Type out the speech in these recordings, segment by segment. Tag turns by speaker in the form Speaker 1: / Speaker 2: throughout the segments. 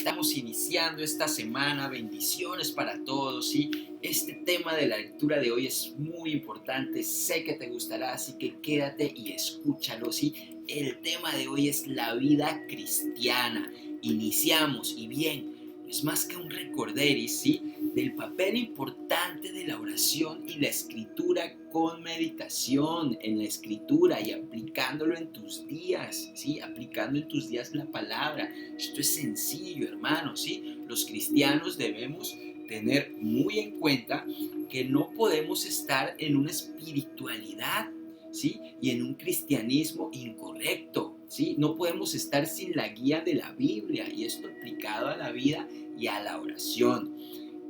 Speaker 1: estamos iniciando esta semana, bendiciones para todos, ¿sí? Este tema de la lectura de hoy es muy importante, sé que te gustará, así que quédate y escúchalo, ¿sí? El tema de hoy es la vida cristiana. Iniciamos y bien, es más que un recorderis, ¿sí? Del papel importante de la oración y la escritura con meditación en la escritura y aplicándolo en tus días, ¿sí? Aplicando en tus días la palabra. Esto es sencillo, hermano, ¿sí? Los cristianos debemos tener muy en cuenta que no podemos estar en una espiritualidad, ¿sí? Y en un cristianismo incorrecto, ¿sí? No podemos estar sin la guía de la Biblia y esto aplicado a la vida y a la oración.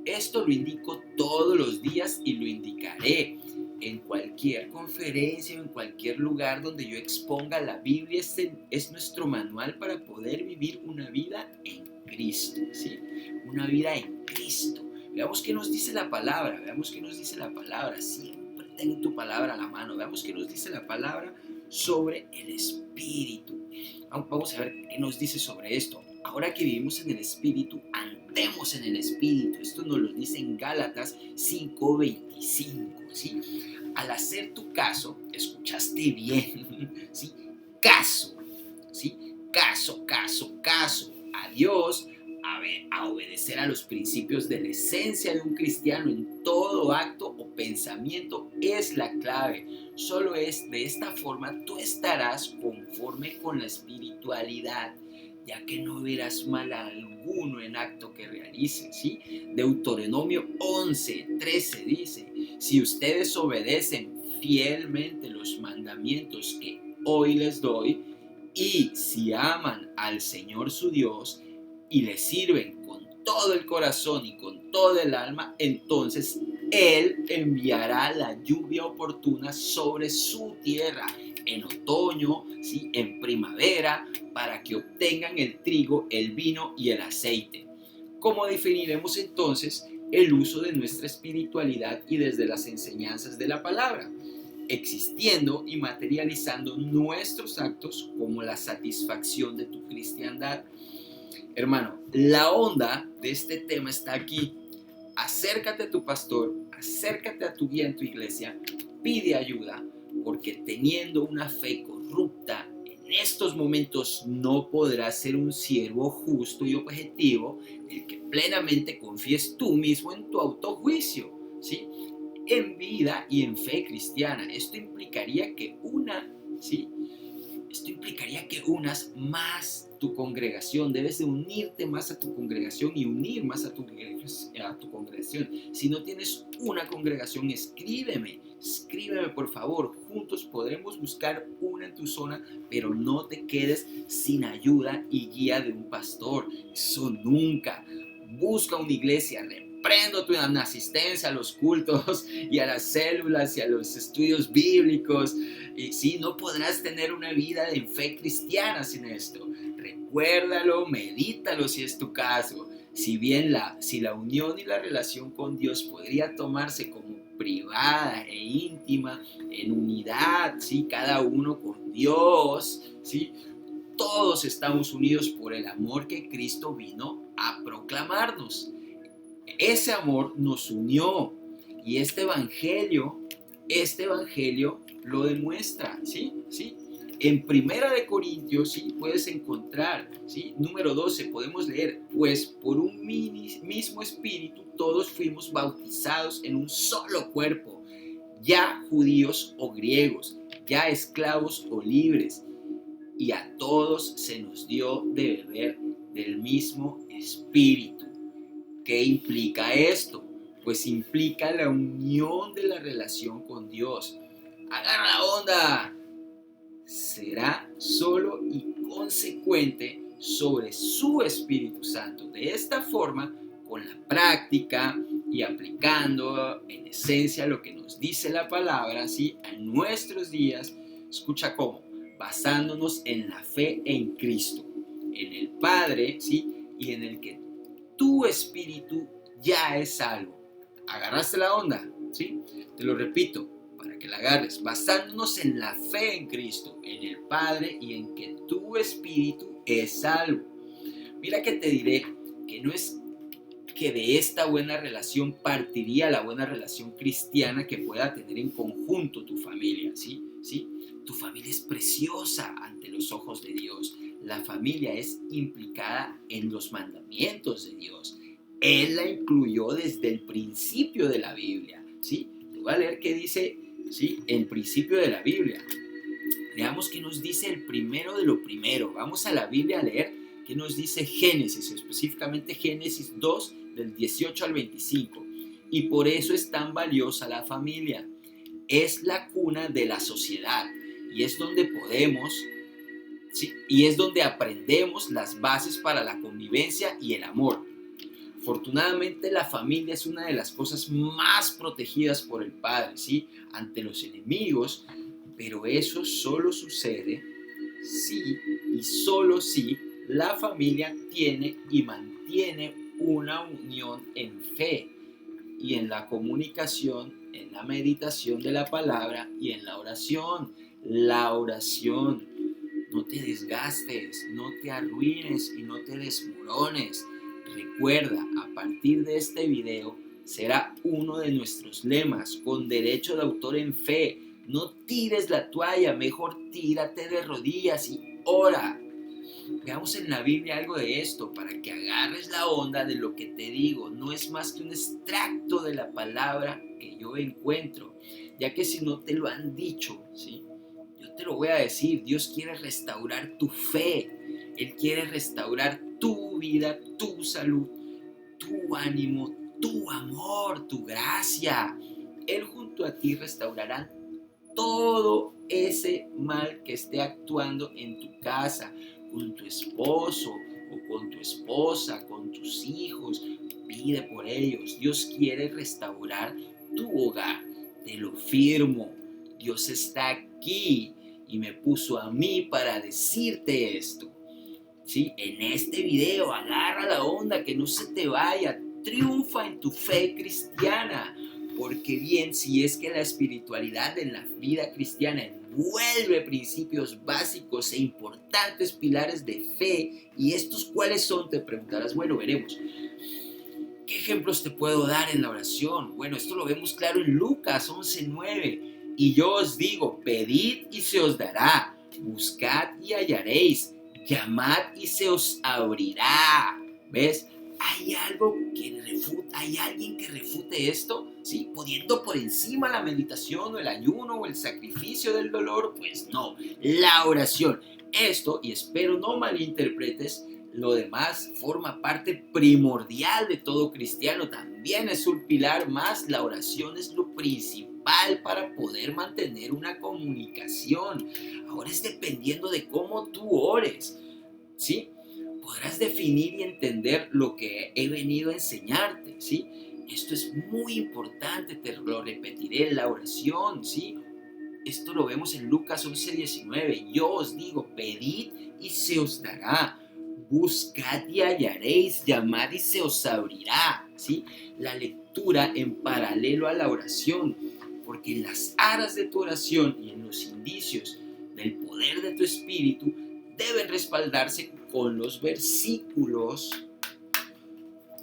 Speaker 1: Esto lo indico todos los días y lo indicaré en cualquier conferencia o en cualquier lugar donde yo exponga la Biblia. Es nuestro manual para poder vivir una vida en Cristo, ¿sí? Una vida en Cristo. Veamos qué nos dice la palabra, veamos qué nos dice la palabra. Siempre ten tu palabra a la mano. Veamos qué nos dice la palabra sobre el Espíritu. Vamos a ver qué nos dice sobre esto. Ahora que vivimos en el Espíritu, andemos en el Espíritu. Esto nos lo dice en Gálatas 5:25, ¿sí? Al hacer tu caso, escuchaste bien, ¿sí? Caso, ¿sí? Caso a Dios, a obedecer a los principios de la esencia de un cristiano en todo acto o pensamiento es la clave. Solo es de esta forma tú estarás conforme con la espiritualidad, ya que no verás mal alguno en acto que realices, ¿sí? Deuteronomio 11:13 dice: si ustedes obedecen fielmente los mandamientos que hoy les doy, y si aman al Señor su Dios y le sirven con todo el corazón y con todo el alma, entonces Él enviará la lluvia oportuna sobre su tierra en otoño, ¿sí? En primavera, para que obtengan el trigo, el vino y el aceite. ¿Cómo definiremos entonces el uso de nuestra espiritualidad y desde las enseñanzas de la palabra? Existiendo y materializando nuestros actos como la satisfacción de tu cristiandad. Hermano, la onda de este tema está aquí. Acércate a tu pastor, acércate a tu guía en tu iglesia, pide ayuda, porque teniendo una fe corrupta, en estos momentos no podrás ser un siervo justo y objetivo, el que plenamente confíes tú mismo en tu autojuicio, ¿sí? En vida y en fe cristiana. Esto implicaría que ¿sí? Esto implicaría que unas más tu congregación. Debes de unirte más a tu congregación y unir más a tu congregación. Si no tienes una congregación, escríbeme por favor. Juntos podremos buscar una en tu zona, pero no te quedes sin ayuda y guía de un pastor. Eso nunca. Busca una iglesia, reprendo tu inasistencia a los cultos y a las células y a los estudios bíblicos. Y sí, no podrás tener una vida de fe cristiana sin esto. Recuérdalo, medítalo si es tu caso. Si la unión y la relación con Dios podría tomarse como privada e íntima, en unidad, ¿sí? Cada uno con Dios, ¿sí? Todos estamos unidos por el amor que Cristo vino a proclamarnos. Ese amor nos unió y este evangelio lo demuestra, ¿sí? ¿Sí? En Primera de Corintios, sí, puedes encontrar, ¿sí? Número 12, podemos leer: pues por un mismo espíritu todos fuimos bautizados en un solo cuerpo, ya judíos o griegos, ya esclavos o libres, y a todos se nos dio de beber del mismo espíritu. ¿Qué implica esto? Pues implica la unión de la relación con Dios. Agarra la onda. Será solo y consecuente sobre su Espíritu Santo. De esta forma, con la práctica y aplicando en esencia lo que nos dice la palabra, ¿sí? A nuestros días, escucha cómo, basándonos en la fe en Cristo, en el Padre, ¿sí? Y en el que tu espíritu ya es salvo. ¿Agarraste la onda? ¿Sí? Te lo repito para que la agarres. Basándonos en la fe en Cristo, en el Padre y en que tu espíritu es salvo. Mira que te diré que no es que de esta buena relación partiría la buena relación cristiana que pueda tener en conjunto tu familia, ¿sí? ¿Sí? Tu familia es preciosa ante los ojos de Dios. La familia es implicada en los mandamientos de Dios. Él la incluyó desde el principio de la Biblia, ¿sí? Te voy a leer qué dice, ¿sí? El principio de la Biblia. Veamos qué nos dice el primero de lo primero. Vamos a la Biblia a leer qué nos dice Génesis, específicamente Génesis 2, del 18 al 25. Y por eso es tan valiosa la familia. Es la cuna de la sociedad y es donde podemos, ¿sí? Y es donde aprendemos las bases para la convivencia y el amor. Afortunadamente la familia es una de las cosas más protegidas por el Padre, ¿sí? Ante los enemigos, pero eso solo sucede si y solo si la familia tiene y mantiene una unión en fe y en la comunicación, en la meditación de la palabra y en la oración. La oración, no te desgastes, no te arruines y no te desmorones. Recuerda, a partir de este video será uno de nuestros lemas con derecho de autor en fe. No tires la toalla, mejor tírate de rodillas y ora. Veamos en la Biblia algo de esto para que agarres la onda de lo que te digo. No es más que un extracto de la palabra que yo encuentro, ya que si no te lo han dicho, ¿sí? Yo te lo voy a decir. Dios quiere restaurar tu fe. Él quiere restaurar tu vida, tu salud, tu ánimo, tu amor, tu gracia. Él junto a ti restaurará todo ese mal que esté actuando en tu casa, con tu esposo o con tu esposa, con tus hijos. Pide por ellos. Dios quiere restaurar tu hogar. Te lo firmo. Dios está aquí y me puso a mí para decirte esto. ¿Sí? En este video agarra la onda, que no se te vaya. Triunfa en tu fe cristiana. Porque bien, si es que la espiritualidad en la vida cristiana envuelve principios básicos e importantes pilares de fe, ¿y estos cuáles son? Te preguntarás. Bueno, veremos. ¿Qué ejemplos te puedo dar en la oración? Bueno, esto lo vemos claro en Lucas 11:9. Y yo os digo, pedid y se os dará, buscad y hallaréis, llamad y se os abrirá. ¿Ves? ¿Hay algo que refuta, hay alguien que refute esto? ¿Sí? Poniendo por encima la meditación o el ayuno o el sacrificio del dolor. Pues no, la oración. Esto, y espero no malinterpretes, lo demás forma parte primordial de todo cristiano. También es un pilar más. La oración es lo principal para poder mantener una comunicación. Ahora es dependiendo de cómo tú ores, ¿sí? Podrás definir y entender lo que he venido a enseñarte, ¿sí? Esto es muy importante, te lo repetiré, la oración, ¿sí? Esto lo vemos en Lucas 11:19. Yo os digo, pedid y se os dará. Buscad y hallaréis, llamad y se os abrirá, ¿sí? La lectura en paralelo a la oración, porque en las aras de tu oración y en los indicios del poder de tu espíritu deben respaldarse con los versículos,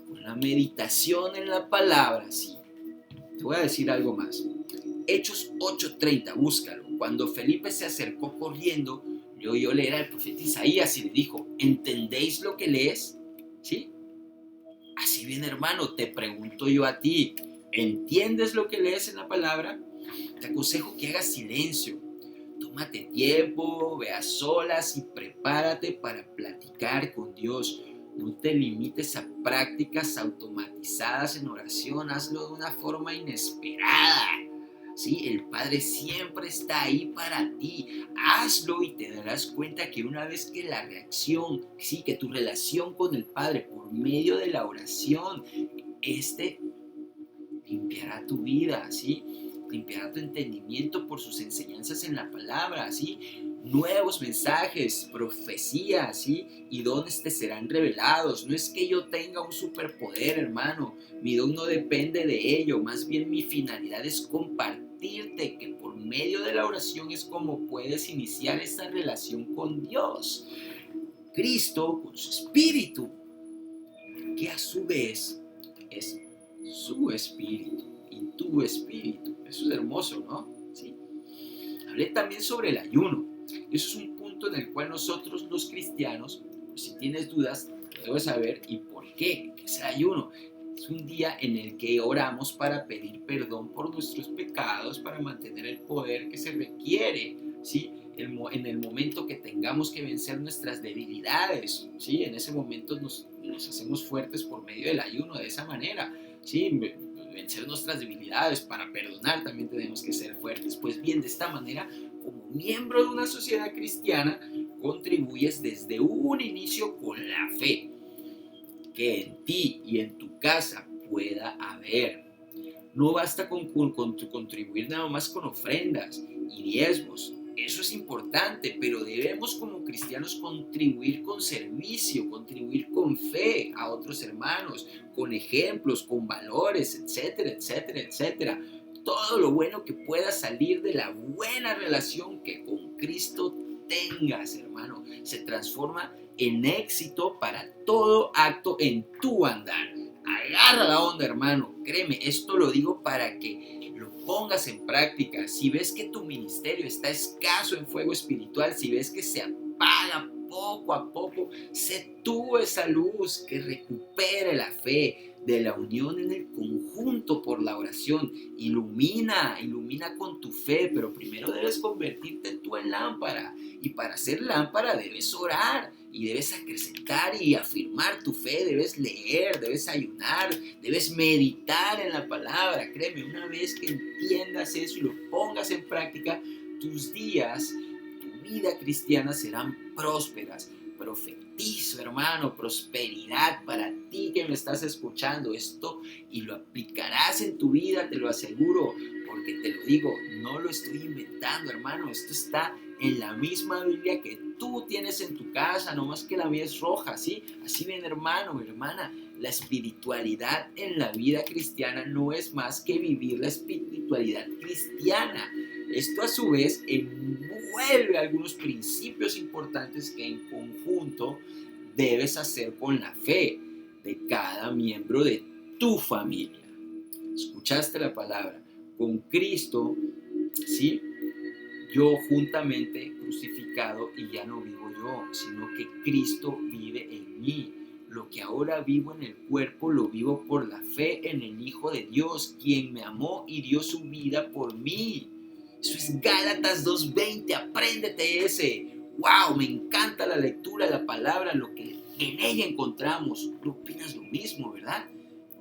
Speaker 1: con la meditación en la palabra, ¿sí? Te voy a decir algo más. Hechos 8:30, búscalo. Cuando Felipe se acercó corriendo, le oyó leer al profeta Isaías y le dijo, ¿entendéis lo que lees? ¿Sí? Así bien, hermano, te pregunto yo a ti, ¿entiendes lo que lees en la palabra? Te aconsejo que hagas silencio. Tómate tiempo, ve a solas y prepárate para platicar con Dios. No te limites a prácticas automatizadas en oración, hazlo de una forma inesperada. Sí, el Padre siempre está ahí para ti. Hazlo y te darás cuenta que una vez que la reacción, sí, que tu relación con el Padre por medio de la oración, limpiará tu vida, ¿sí? Limpiará tu entendimiento por sus enseñanzas en la palabra, ¿sí? Nuevos mensajes, profecías, ¿sí? Y dones te serán revelados. No es que yo tenga un superpoder, hermano. Mi don no depende de ello. Más bien mi finalidad es compartirte que por medio de la oración es como puedes iniciar esa relación con Dios. Cristo, con su Espíritu, que a su vez es su espíritu y tu espíritu. Eso es hermoso, ¿no? ¿Sí? Hablé también sobre el ayuno. Eso es un punto en el cual nosotros los cristianos, pues, si tienes dudas, lo debes saber. ¿Y por qué? ¿Qué es el ayuno? Es un día en el que oramos para pedir perdón por nuestros pecados, para mantener el poder que se requiere, ¿sí? En el momento que tengamos que vencer nuestras debilidades, ¿sí? En ese momento nos hacemos fuertes por medio del ayuno, de esa manera, ¿sí? Vencer nuestras debilidades, para perdonar también tenemos que ser fuertes. Pues bien, de esta manera, como miembro de una sociedad cristiana, contribuyes desde un inicio con la fe que en ti y en tu casa pueda haber. No basta con contribuir nada más con ofrendas y diezmos. Eso es importante, pero debemos como cristianos contribuir con servicio, contribuir con fe a otros hermanos, con ejemplos, con valores, etcétera, etcétera, etcétera. Todo lo bueno que pueda salir de la buena relación que con Cristo tengas, hermano, se transforma en éxito para todo acto en tu andar. Agarra la onda, hermano. Créeme, esto lo digo para que lo pongas en práctica. Si ves que tu ministerio está escaso en fuego espiritual, si ves que se apaga poco a poco, sé tú esa luz que recupere la fe de la unión en el conjunto por la oración. Ilumina con tu fe, pero primero debes convertirte tú en lámpara. Y para ser lámpara debes orar y debes acrecentar y afirmar tu fe, debes leer, debes ayunar, debes meditar en la palabra. Créeme, una vez que entiendas eso y lo pongas en práctica, tus días, tu vida cristiana serán prósperas. Profetizo, hermano, prosperidad para ti que me estás escuchando esto y lo aplicarás en tu vida, te lo aseguro, porque te lo digo, no lo estoy inventando, hermano, esto está en la misma Biblia que tú tienes en tu casa, no más que la mía es roja, ¿sí? Así bien, hermano, hermana, la espiritualidad en la vida cristiana no es más que vivir la espiritualidad cristiana. Esto a su vez envuelve algunos principios importantes que en conjunto debes hacer con la fe de cada miembro de tu familia. ¿Escuchaste la palabra? Con Cristo, ¿sí? Yo juntamente crucificado y ya no vivo yo, sino que Cristo vive en mí. Lo que ahora vivo en el cuerpo lo vivo por la fe en el Hijo de Dios, quien me amó y dio su vida por mí. Eso es Gálatas 2:20, apréndete ese. ¡Wow! Me encanta la lectura, la palabra, lo que en ella encontramos. Tú opinas lo mismo, ¿verdad?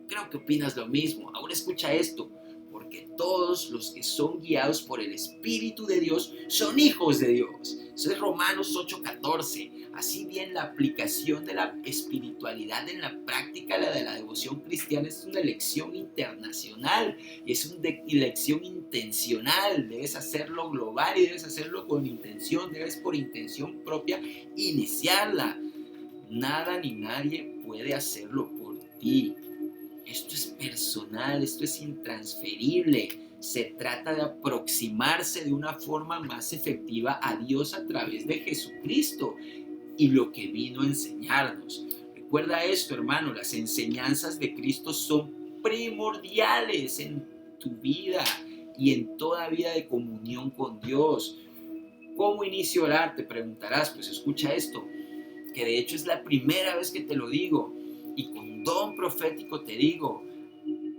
Speaker 1: Creo que opinas lo mismo. Ahora escucha esto. Porque todos los que son guiados por el Espíritu de Dios son hijos de Dios. Eso es Romanos 8:14. Así bien, la aplicación de la espiritualidad en la práctica, la de la devoción cristiana, es una elección internacional y es una elección intencional. Debes hacerlo global y debes hacerlo con intención, debes por intención propia iniciarla. Nada ni nadie puede hacerlo por ti. Esto es personal, esto es intransferible. Se trata de aproximarse de una forma más efectiva a Dios a través de Jesucristo y lo que vino a enseñarnos. Recuerda esto, hermano, las enseñanzas de Cristo son primordiales en tu vida y en toda vida de comunión con Dios. ¿Cómo inicio a orar? Te preguntarás. Pues escucha esto, que de hecho es la primera vez que te lo digo. Y con don profético te digo,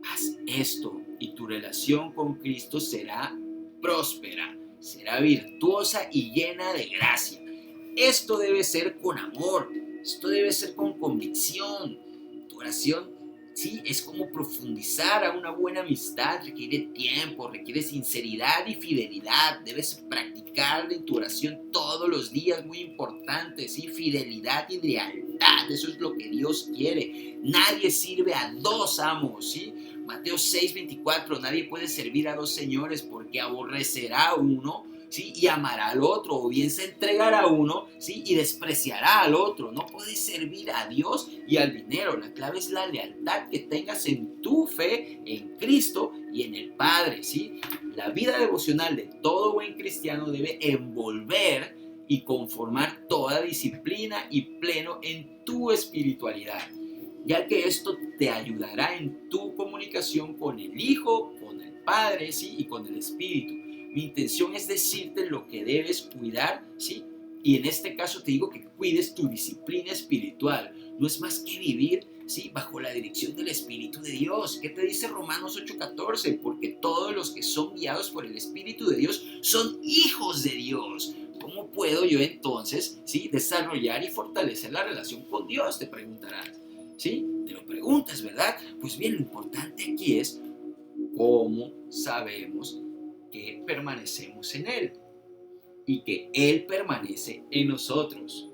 Speaker 1: haz esto y tu relación con Cristo será próspera, será virtuosa y llena de gracia. Esto debe ser con amor, esto debe ser con convicción. Tu oración, sí, es como profundizar a una buena amistad, requiere tiempo, requiere sinceridad y fidelidad. Debes practicar en tu oración todos los días, muy importante, sí, fidelidad y lealtad. Eso es lo que Dios quiere. Nadie sirve a dos amos, ¿sí? Mateo 6:24, nadie puede servir a dos señores porque aborrecerá a uno, ¿sí? Y amará al otro, o bien se entregará a uno, ¿sí? Y despreciará al otro. No puedes servir a Dios y al dinero. La clave es la lealtad que tengas en tu fe, en Cristo y en el Padre, ¿sí? La vida devocional de todo buen cristiano debe envolver y conformar toda disciplina y pleno en tu espiritualidad. ya que esto te ayudará en tu comunicación con el Hijo, con el Padre, ¿sí? Y con el Espíritu. Mi intención es decirte lo que debes cuidar, ¿sí? Y en este caso te digo que cuides tu disciplina espiritual. No es más que vivir, ¿sí? Bajo la dirección del Espíritu de Dios. ¿Qué te dice Romanos 8:14? Porque todos los que son guiados por el Espíritu de Dios son hijos de Dios. ¿Cómo puedo yo entonces, ¿sí? desarrollar y fortalecer la relación con Dios? Te preguntarás. ¿Sí? Te lo preguntas, ¿verdad? Pues bien, lo importante aquí es cómo sabemos que permanecemos en Él y que Él permanece en nosotros,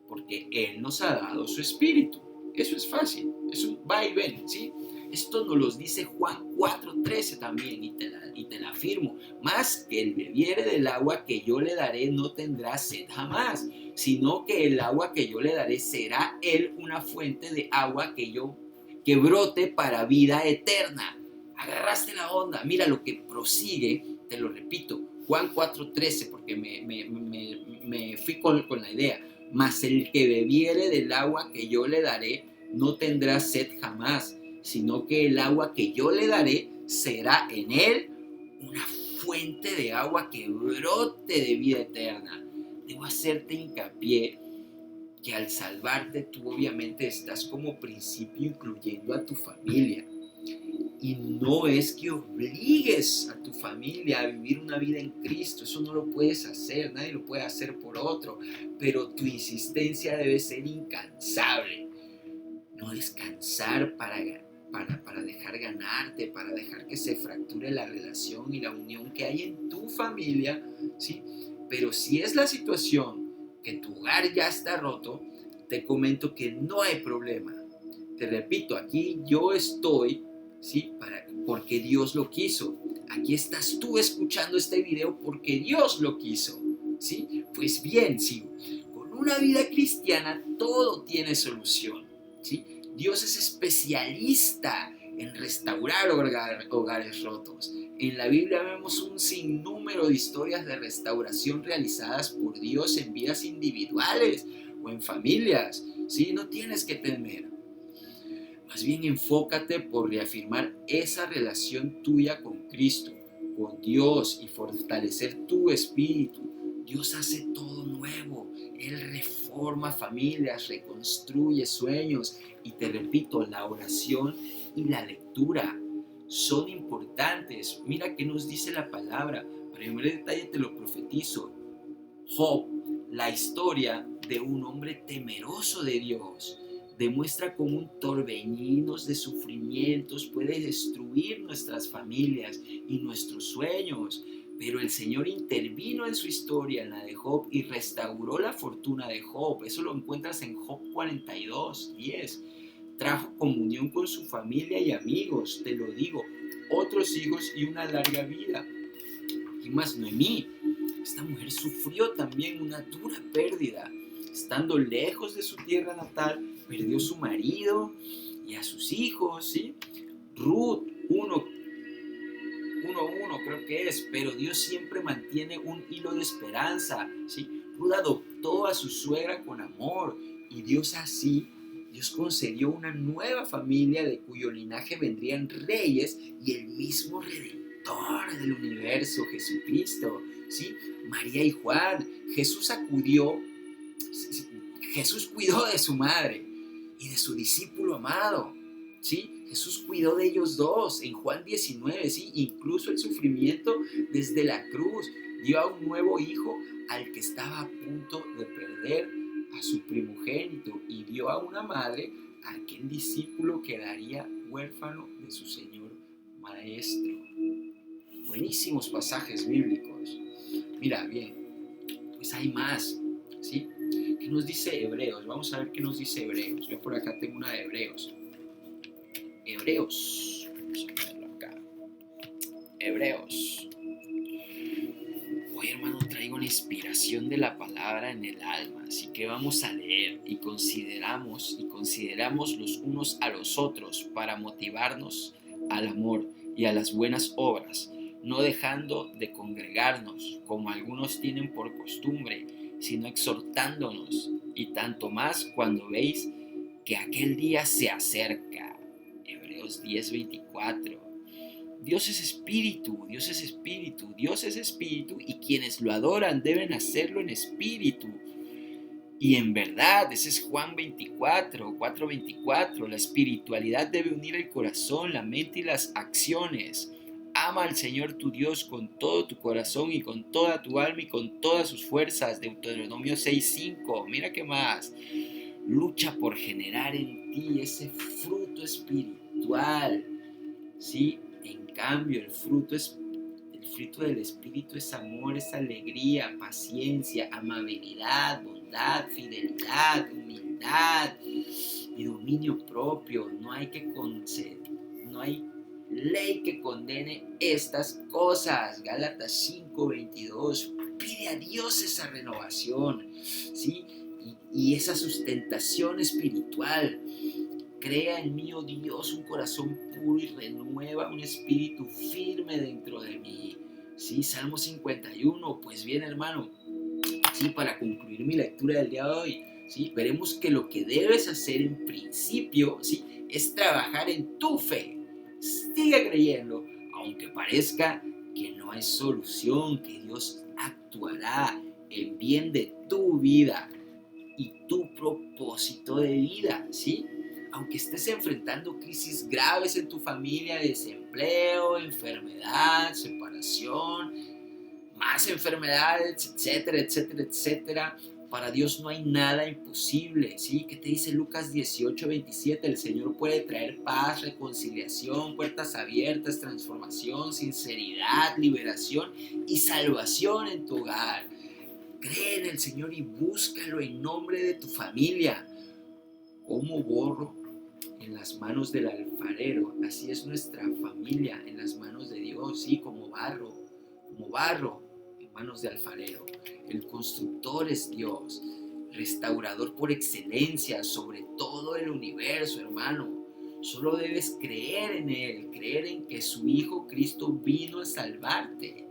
Speaker 1: porque Él nos ha dado su Espíritu. Eso es fácil, es un va y ven, ¿sí? Esto nos lo dice Juan 4:13 también, y te la afirmo. Más que el bebiere del agua que yo le daré no tendrá sed jamás, sino que el agua que yo le daré será él una fuente de agua que brote para vida eterna. Agarraste la onda. Mira lo que prosigue, te lo repito, Juan 4:13, porque me fui con la idea. Mas el que bebiere del agua que yo le daré no tendrá sed jamás, sino que el agua que yo le daré será en él una fuente de agua que brote de vida eterna. Debo hacerte hincapié que al salvarte tú obviamente estás como principio incluyendo a tu familia. Y no es que obligues a tu familia a vivir una vida en Cristo, eso no lo puedes hacer, nadie lo puede hacer por otro, pero tu insistencia debe ser incansable, no descansar para dejar ganarte, para dejar que se fracture la relación y la unión que hay en tu familia, ¿sí? Pero si es la situación que tu hogar ya está roto, te comento que no hay problema. Te repito, aquí yo estoy, ¿sí? Porque Dios lo quiso. Aquí estás tú escuchando este video porque Dios lo quiso, ¿sí? Pues bien, sí, con una vida cristiana todo tiene solución, ¿sí? Dios es especialista en restaurar hogares rotos. En la Biblia vemos un sinnúmero de historias de restauración realizadas por Dios en vidas individuales o en familias, ¿sí? No tienes que temer. Más bien enfócate por reafirmar esa relación tuya con Cristo, con Dios y fortalecer tu espíritu. Dios hace todo nuevo. Él reforma familias, reconstruye sueños. Y te repito, la oración y la lectura son importantes. Mira qué nos dice la palabra. Primer detalle te lo profetizo. Job, la historia de un hombre temeroso de Dios, demuestra cómo un torbellino de sufrimientos puede destruir nuestras familias y nuestros sueños. Pero el Señor intervino en su historia, en la de Job, y restauró la fortuna de Job. Eso lo encuentras en Job 42:10. Trajo comunión con su familia y amigos, te lo digo, otros hijos y una larga vida. Y más Noemí, esta mujer sufrió también una dura pérdida. Estando lejos de su tierra natal, perdió su marido y a sus hijos, ¿sí? Ruth 1:1 creo que es, pero Dios siempre mantiene un hilo de esperanza, ¿sí? Ruth adoptó a su suegra con amor y Dios concedió una nueva familia de cuyo linaje vendrían reyes y el mismo Redentor del universo, Jesucristo, ¿sí? María y Juan, Jesús cuidó de su madre y de su discípulo amado, ¿sí? Jesús cuidó de ellos dos en Juan 19, ¿sí? Incluso el sufrimiento desde la cruz dio a un nuevo hijo al que estaba a punto de perder a su primogénito y dio a una madre a aquel discípulo que quedaría huérfano de su Señor Maestro. Buenísimos pasajes bíblicos. Mira, bien, pues hay más, ¿sí? ¿Qué nos dice Hebreos? Vamos a ver qué nos dice Hebreos. Yo por acá tengo una de Hebreos. Hebreos. Vamos a ponerlo acá. Hebreos. Hoy, hermano, traigo una inspiración de la palabra en el alma. Así que vamos a leer y consideramos los unos a los otros para motivarnos al amor y a las buenas obras, no dejando de congregarnos como algunos tienen por costumbre, sino exhortándonos, y tanto más cuando veis que aquel día se acerca. Hebreos 10:24. Dios es espíritu, Dios es espíritu, Dios es espíritu y quienes lo adoran deben hacerlo en espíritu y en verdad. Ese es Juan 4:24. La espiritualidad debe unir el corazón, la mente y las acciones. Ama al Señor tu Dios con todo tu corazón y con toda tu alma y con todas sus fuerzas. Deuteronomio 6:5. Mira qué más. Lucha por generar en ti ese fruto espiritual, ¿sí? En cambio, el fruto del Espíritu es amor, es alegría, paciencia, amabilidad, bondad, fidelidad, humildad y dominio propio. No hay ley que condene estas cosas. Gálatas 5:22. Pide a Dios esa renovación, ¿sí? Y esa sustentación espiritual. Crea en mí, oh Dios, un corazón puro y renueva un espíritu firme dentro de mí. Sí, Salmo 51. Pues bien, hermano, sí, para concluir mi lectura del día de hoy, sí, veremos que lo que debes hacer en principio, sí, es trabajar en tu fe. Sigue creyendo, aunque parezca que no hay solución, que Dios actuará en bien de tu vida y tu propósito de vida, ¿sí? Aunque estés enfrentando crisis graves en tu familia, desempleo, enfermedad, separación, más enfermedades, etcétera, etcétera, etcétera, para Dios no hay nada imposible, ¿sí? ¿Qué te dice Lucas 18:27? El Señor puede traer paz, reconciliación, puertas abiertas, transformación, sinceridad, liberación y salvación en tu hogar. Cree en el Señor y búscalo en nombre de tu familia. Como borro en las manos del alfarero, así es nuestra familia en las manos de Dios, sí, como barro en manos de alfarero. El constructor es Dios, restaurador por excelencia sobre todo el universo, hermano. Solo debes creer en Él, creer en que su Hijo Cristo vino a salvarte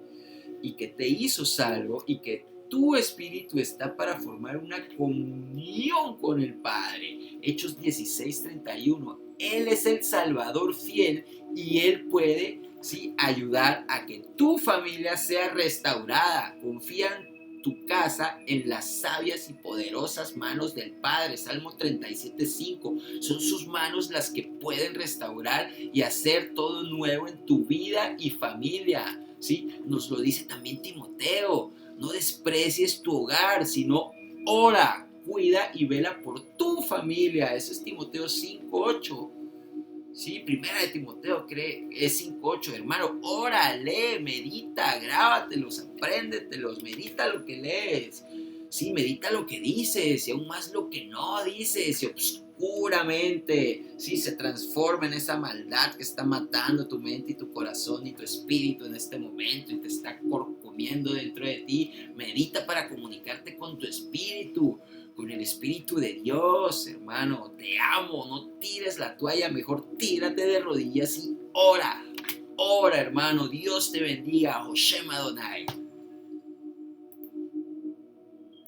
Speaker 1: y que te hizo salvo y que tu espíritu está para formar una comunión con el Padre. Hechos 16:31. Él es el Salvador fiel y Él puede, sí, ayudar a que tu familia sea restaurada. Confía en tu casa en las sabias y poderosas manos del Padre. Salmo 37:5. Son sus manos las que pueden restaurar y hacer todo nuevo en tu vida y familia. ¿Sí? Nos lo dice también Timoteo. No desprecies tu hogar, sino ora, cuida y vela por tu familia. Eso es Timoteo 5:8. Sí, primera de Timoteo es 5:8. Hermano, ora, lee, medita, grábatelos, apréndetelos, medita lo que lees. Sí, medita lo que dices y aún más lo que no dices y obscuramente, sí, se transforma en esa maldad que está matando tu mente y tu corazón y tu espíritu en este momento y te está corcomiendo dentro de ti. Medita para comunicarte con tu espíritu, con el Espíritu de Dios, hermano. Te amo, no tires la toalla, mejor tírate de rodillas y ora. Ora, hermano. Dios te bendiga. Hashem Adonai.